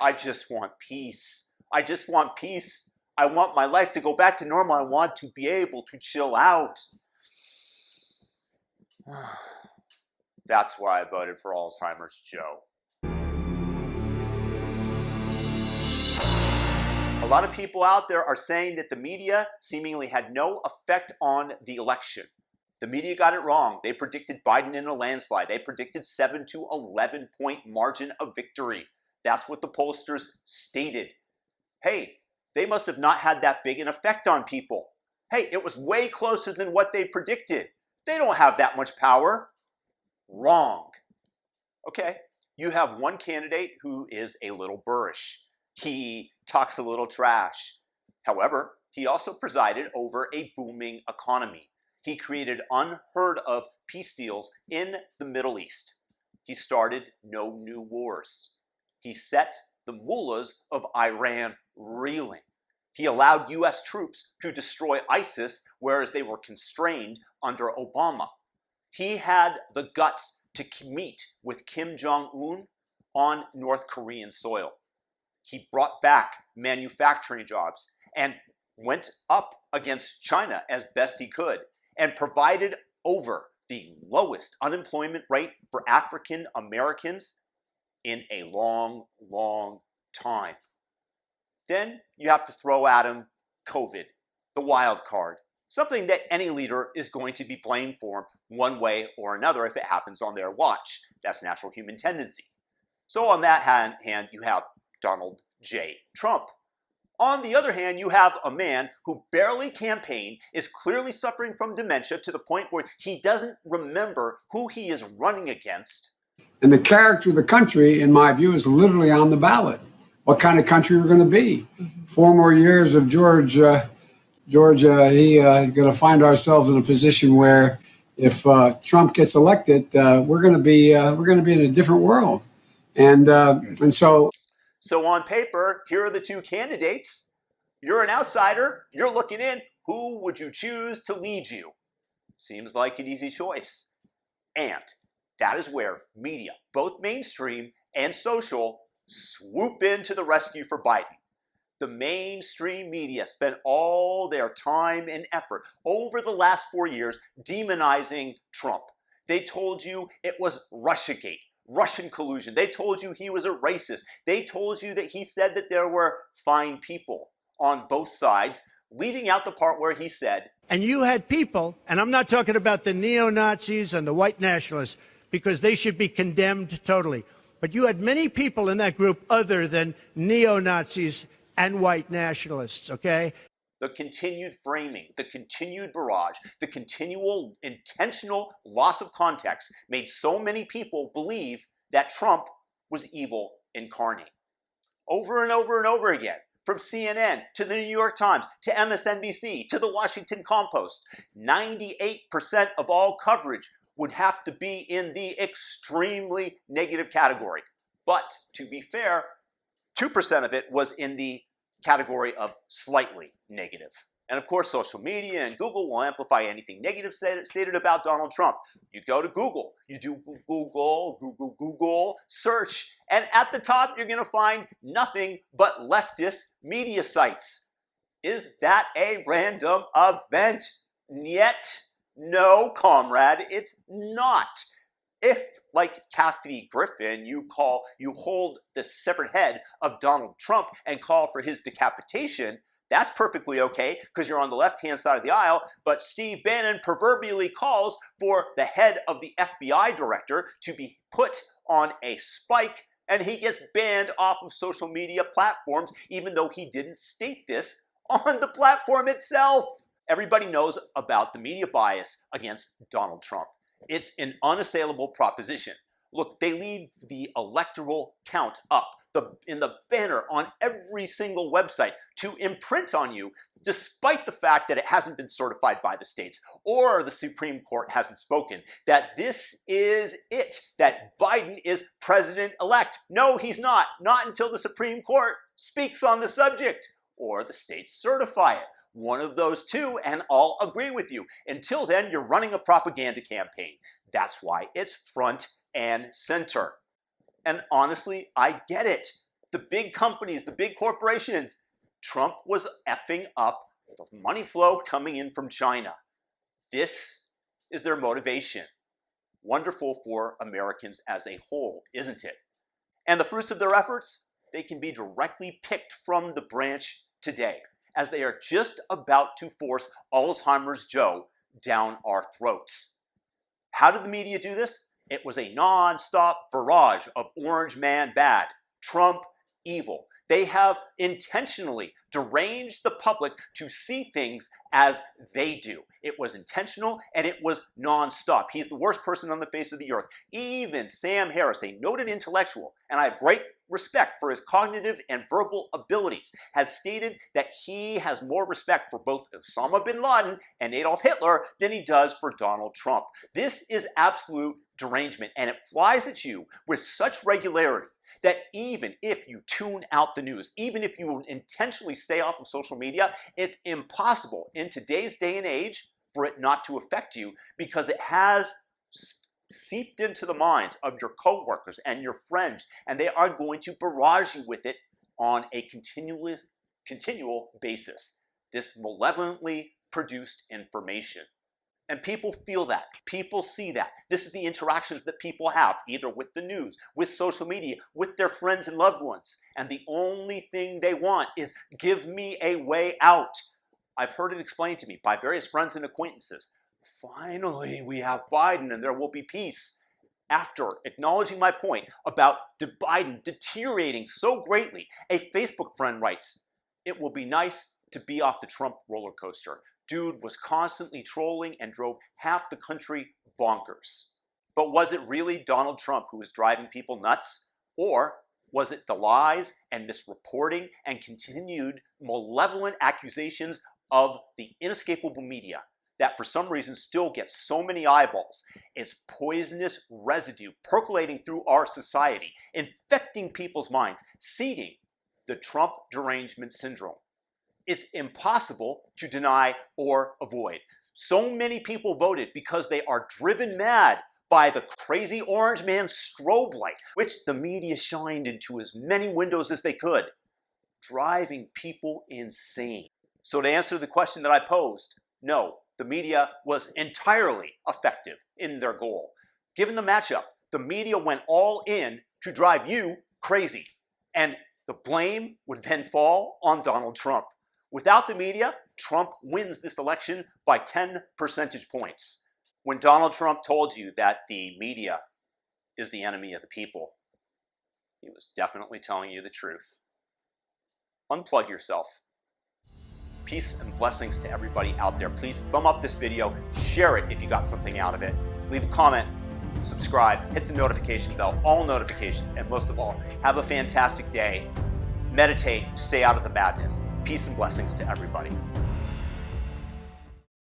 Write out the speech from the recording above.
I just want peace. I just want peace. I want my life to go back to normal. I want to be able to chill out. That's why I voted for Alzheimer's Joe. A lot of people out there are saying that the media seemingly had no effect on the election. The media got it wrong. They predicted Biden in a landslide. They predicted 7 to 11 point margin of victory. That's what the pollsters stated. Hey, they must have not had that big an effect on people. Hey, it was way closer than what they predicted. They don't have that much power. Wrong. Okay, you have one candidate who is a little boorish. He talks a little trash. However, he also presided over a booming economy. He created unheard of peace deals in the Middle East. He started no new wars. He set the mullahs of Iran reeling. He allowed US troops to destroy ISIS, whereas they were constrained under Obama. He had the guts to meet with Kim Jong-un on North Korean soil. He brought back manufacturing jobs and went up against China as best he could and provided over the lowest unemployment rate for African Americans in a long, long time. Then you have to throw at him COVID, the wild card, something that any leader is going to be blamed for one way or another if it happens on their watch. That's natural human tendency. So on that hand, you have Donald J. Trump. On the other hand, you have a man who barely campaigned, is clearly suffering from dementia to the point where he doesn't remember who he is running against. And the character of the country, in my view, is literally on the ballot. What kind of country we're going to be? 4 more years of Georgia, is going to find ourselves in a position where if Trump gets elected, we're going to be in a different world. And so on paper, here are the two candidates. You're an outsider. You're looking in. Who would you choose to lead you? Seems like an easy choice. And that is where media, both mainstream and social, swoop into the rescue for Biden. The mainstream media spent all their time and effort over the last 4 years demonizing Trump. They told you it was Russiagate, Russian collusion. They told you he was a racist. They told you that he said that there were fine people on both sides, leaving out the part where he said, and you had people, and I'm not talking about the neo-Nazis and the white nationalists, because they should be condemned totally. But you had many people in that group other than neo-Nazis and white nationalists, okay? The continued framing, the continued barrage, the continual intentional loss of context made so many people believe that Trump was evil incarnate. Over and over and over again, from CNN to the New York Times to MSNBC to the Washington Compost, 98% of all coverage would have to be in the extremely negative category. But to be fair, 2% of it was in the category of slightly negative. And of course, social media and Google will amplify anything negative stated about Donald Trump. You go to Google, you do Google search, and at the top, you're going to find nothing but leftist media sites. Is that a random event? Yet, no, comrade, it's not. If, like Kathy Griffin, you hold the severed head of Donald Trump and call for his decapitation, that's perfectly okay because you're on the left-hand side of the aisle, but Steve Bannon proverbially calls for the head of the FBI director to be put on a spike, and he gets banned off of social media platforms even though he didn't state this on the platform itself. Everybody knows about the media bias against Donald Trump. It's an unassailable proposition. Look, they leave the electoral count up in the banner on every single website to imprint on you, despite the fact that it hasn't been certified by the states or the Supreme Court hasn't spoken, that this is it, that Biden is president-elect. No, he's not until the Supreme Court speaks on the subject or the states certify it. One of those two, and I'll agree with you. Until then, you're running a propaganda campaign. That's why it's front and center. And honestly, I get it. the big companies, the big corporations. Trump was effing up the money flow coming in from China. This is their motivation. Wonderful for Americans as a whole, isn't it? And the fruits of their efforts, they can be directly picked from the branch today, as they are just about to force Alzheimer's Joe down our throats. How did the media do this? It was a non-stop barrage of orange man bad, Trump evil. They have intentionally deranged the public to see things as they do. It was intentional and it was non-stop. He's the worst person on the face of the earth. Even Sam Harris, a noted intellectual, and I have great respect for his cognitive and verbal abilities, has stated that he has more respect for both Osama bin Laden and Adolf Hitler than he does for Donald Trump. This is absolute derangement, and it flies at you with such regularity that even if you tune out the news, even if you intentionally stay off of social media, it's impossible in today's day and age for it not to affect you, because it has seeped into the minds of your coworkers and your friends, and they are going to barrage you with it on a continual basis. This malevolently produced information. And people feel that. People see that. This is the interactions that people have, either with the news, with social media, with their friends and loved ones. And the only thing they want is, give me a way out. I've heard it explained to me by various friends and acquaintances. Finally, we have Biden and there will be peace. After acknowledging my point about Biden deteriorating so greatly, a Facebook friend writes, "It will be nice to be off the Trump roller coaster. Dude was constantly trolling and drove half the country bonkers." But was it really Donald Trump who was driving people nuts? Or was it the lies and misreporting and continued malevolent accusations of the inescapable media that for some reason still gets so many eyeballs? It's poisonous residue percolating through our society, infecting people's minds, seeding the Trump derangement syndrome. It's impossible to deny or avoid. So many people voted because they are driven mad by the crazy orange man strobe light, which the media shined into as many windows as they could, driving people insane. So to answer the question that I posed, no, the media was entirely effective in their goal. Given the matchup, the media went all in to drive you crazy, and the blame would then fall on Donald Trump. Without the media, Trump wins this election by 10 percentage points. When Donald Trump told you that the media is the enemy of the people, he was definitely telling you the truth. Unplug yourself. Peace and blessings to everybody out there. Please thumb up this video, share it if you got something out of it. Leave a comment, subscribe, hit the notification bell, all notifications, and most of all, have a fantastic day. Meditate, stay out of the madness. Peace and blessings to everybody.